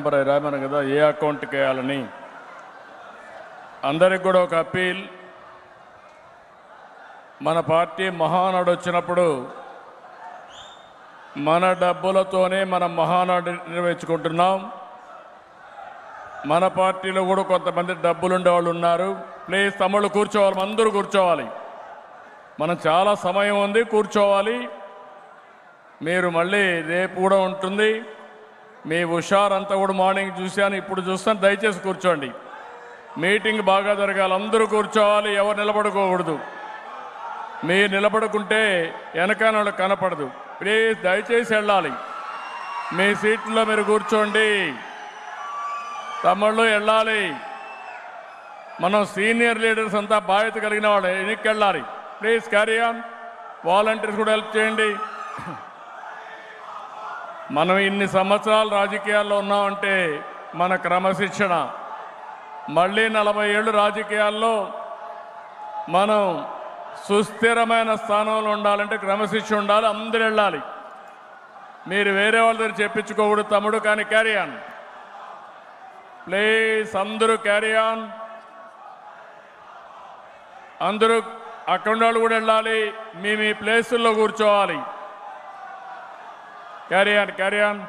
Number రాయమని కదా ఏ అకౌంట్కి వేయాలని. అందరికి కూడా ఒక అప్పీల్, మన పార్టీ మహానాడు వచ్చినప్పుడు మన డబ్బులతోనే మనం మహానాడు నిర్వహించుకుంటున్నాం. మన పార్టీలో కూడా కొంతమంది డబ్బులుండే వాళ్ళు ఉన్నారు. ప్లీజ్ తమ్ముళ్ళు కూర్చోవాలి, అందరూ కూర్చోవాలి. మనం చాలా సమయం ఉంది, కూర్చోవాలి. మీరు మళ్ళీ రేపు కూడా ఉంటుంది. మీ హుషారంతా కూడా మార్నింగ్ చూశాను, ఇప్పుడు చూస్తాను. దయచేసి కూర్చోండి. మీటింగ్ బాగా జరగాలి, అందరూ కూర్చోవాలి. ఎవరు నిలబడుకోకూడదు. మీరు నిలబడుకుంటే వెనకాల వాళ్ళకి కనపడదు. ప్లీజ్ దయచేసి వెళ్ళాలి. మీ సీట్లో మీరు కూర్చోండి. తమ్ముళ్ళు వెళ్ళాలి. మనం సీనియర్ లీడర్స్ అంతా బాధ్యత కలిగిన వాళ్ళు వెనక్కి వెళ్ళాలి. Please carry on. వాలంటీర్స్ కూడా హెల్ప్ చేయండి. మనం ఇన్ని సంవత్సరాలు రాజకీయాల్లో ఉన్నామంటే మన క్రమశిక్షణ. మళ్ళీ 40 ఏళ్ళు రాజకీయాల్లో మనం సుస్థిరమైన స్థానంలో ఉండాలంటే క్రమశిక్షణ ఉండాలి. అందరూ వెళ్ళాలి. మీరు వేరే వాళ్ళ దగ్గర చెప్పించుకోకూడదు తమ్ముడు. కానీ క్యారీ ఆన్ ప్లీజ్. అందరూ క్యారీ ఆన్. అందరూ అక్కడ వాళ్ళు కూడా వెళ్ళాలి. మీ ప్లేసుల్లో కూర్చోవాలి. Carry on, carry on.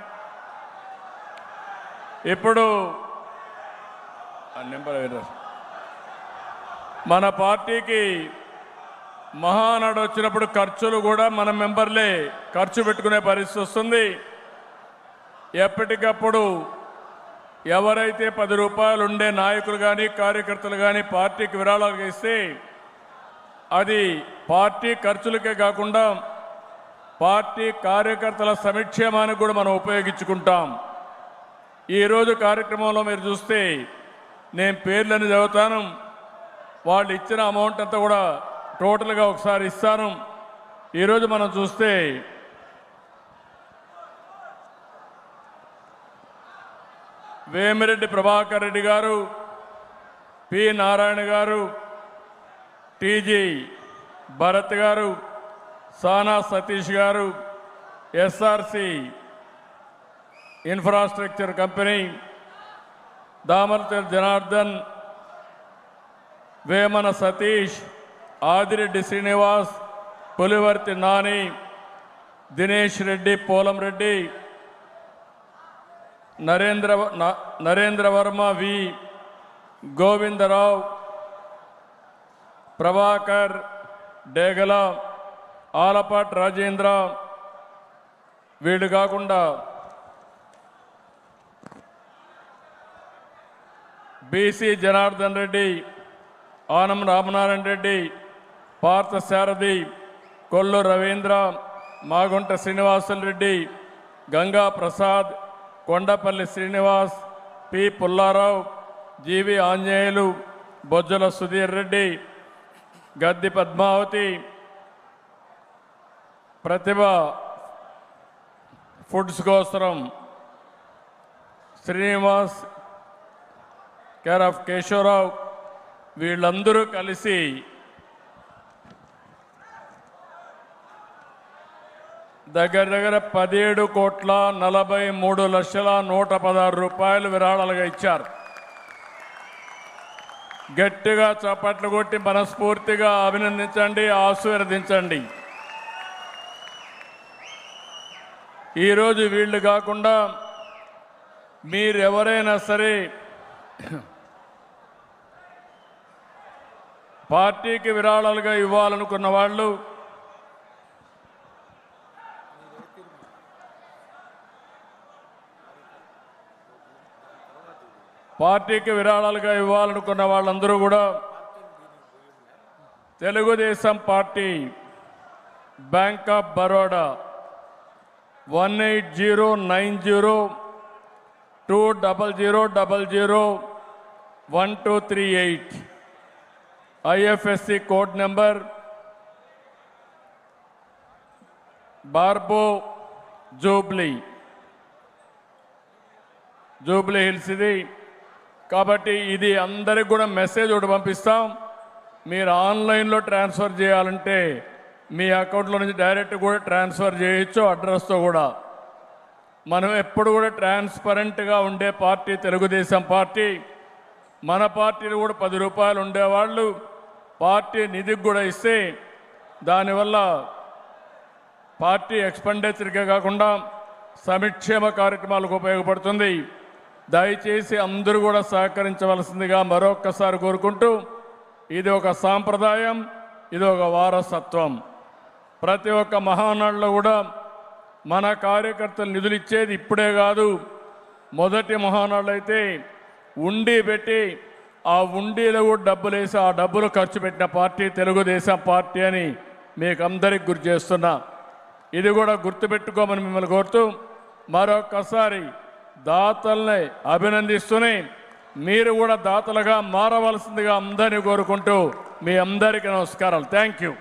ఇప్పుడు నెంబర్ మన పార్టీకి మహానాడు వచ్చినప్పుడు ఖర్చులు కూడా మన మెంబర్లే ఖర్చు పెట్టుకునే పరిస్థితి వస్తుంది. ఎప్పటికప్పుడు ఎవరైతే 10 రూపాయలు ఉండే నాయకులు కానీ కార్యకర్తలు కానీ పార్టీకి విరాళాలు ఇస్తే అది పార్టీ ఖర్చులకే కాకుండా పార్టీ కార్యకర్తల సంక్షేమానికి కూడా మనం ఉపయోగించుకుంటాం. ఈరోజు కార్యక్రమంలో మీరు చూస్తే నేను పేర్లను చదువుతాను. వాళ్ళు ఇచ్చిన అమౌంట్ అంతా కూడా టోటల్గా ఒకసారి ఇస్తాను. ఈరోజు మనం చూస్తే వేమిరెడ్డి ప్రభాకర్ రెడ్డి గారు, పి నారాయణ గారు, టీజీ భరత్ గారు, సానా సతీష్ గారు, SRC infrastructure company, Damarthi Janardhan, Vemana Satish, Adireddy Srinivas, Pulivarthi Nani, Dinesh Reddy, Polam Reddy, Narendra Varma, V Govindarao, Prabhakar, Degala, Alapati Rajendra, వీళ్ళు కాకుండా BC Janardhan Reddy, Anam Ramanarayana Reddy, Parthasarathi, Kollu Ravindra, Magunta Srinivasulu Reddy, Ganga Prasad, Kondapalli Srinivas, P Pullarao, GV Anjaneyulu, Bojjala Sudheer Reddy, Gaddi Padmavathi, Prathibha Foods కోసరం శ్రీనివాస్, కేర్ ఆఫ్ కేశవరావు, వీళ్ళందరూ కలిసి దగ్గర 17,43,116 రూపాయలు విరాళాలుగా ఇచ్చారు. గట్టిగా చప్పట్లు కొట్టి మనస్ఫూర్తిగా అభినందించండి, ఆశీర్వదించండి. ఈరోజు వీళ్ళు కాకుండా మీరెవరైనా సరే పార్టీకి విరాళాలుగా ఇవ్వాలనుకున్న వాళ్ళు వాళ్ళందరూ కూడా Telugu Desam party, bank of Baroda 18090200001238 IFSC code number బార్బో Jubilee hills ఇది. కాబట్టి ఇది అందరికి కూడా మెసేజ్ ఒకటి పంపిస్తాం. మీరు ఆన్లైన్లో ట్రాన్స్ఫర్ చేయాలంటే మీ అకౌంట్లో నుంచి డైరెక్ట్ కూడా ట్రాన్స్ఫర్ చేయొచ్చు, అడ్రస్తో కూడా. మనం ఎప్పుడు కూడా ట్రాన్స్పరెంట్గా ఉండే పార్టీ తెలుగుదేశం పార్టీ. మన పార్టీలు కూడా 10 రూపాయలు ఉండేవాళ్ళు పార్టీ నిధికి కూడా ఇస్తే దానివల్ల పార్టీ ఎక్స్పెండిచర్కే కాకుండా సంక్షేమ కార్యక్రమాలకు ఉపయోగపడుతుంది. దయచేసి అందరూ కూడా సహకరించవలసిందిగా మరొక్కసారి కోరుకుంటూ, ఇది ఒక సాంప్రదాయం, ఇది ఒక వారసత్వం. ప్రతి ఒక్క మహానాడులో కూడా మన కార్యకర్తలు నిధులు ఇచ్చేది ఇప్పుడే కాదు. మొదటి మహానాడులో అయితే ఉండి పెట్టి ఆ ఉండీలో కూడా డబ్బులు వేసి ఆ డబ్బులు ఖర్చు పెట్టిన పార్టీ తెలుగుదేశం పార్టీ అని మీకు అందరికి గుర్తు చేస్తున్నా. ఇది కూడా గుర్తుపెట్టుకోమని మిమ్మల్ని కోరుతూ మరొక్కసారి దాతల్ని అభినందిస్తూనే మీరు కూడా దాతలుగా మారవలసిందిగా అందరినీ కోరుకుంటూ మీ అందరికీ నమస్కారాలు. Thank you.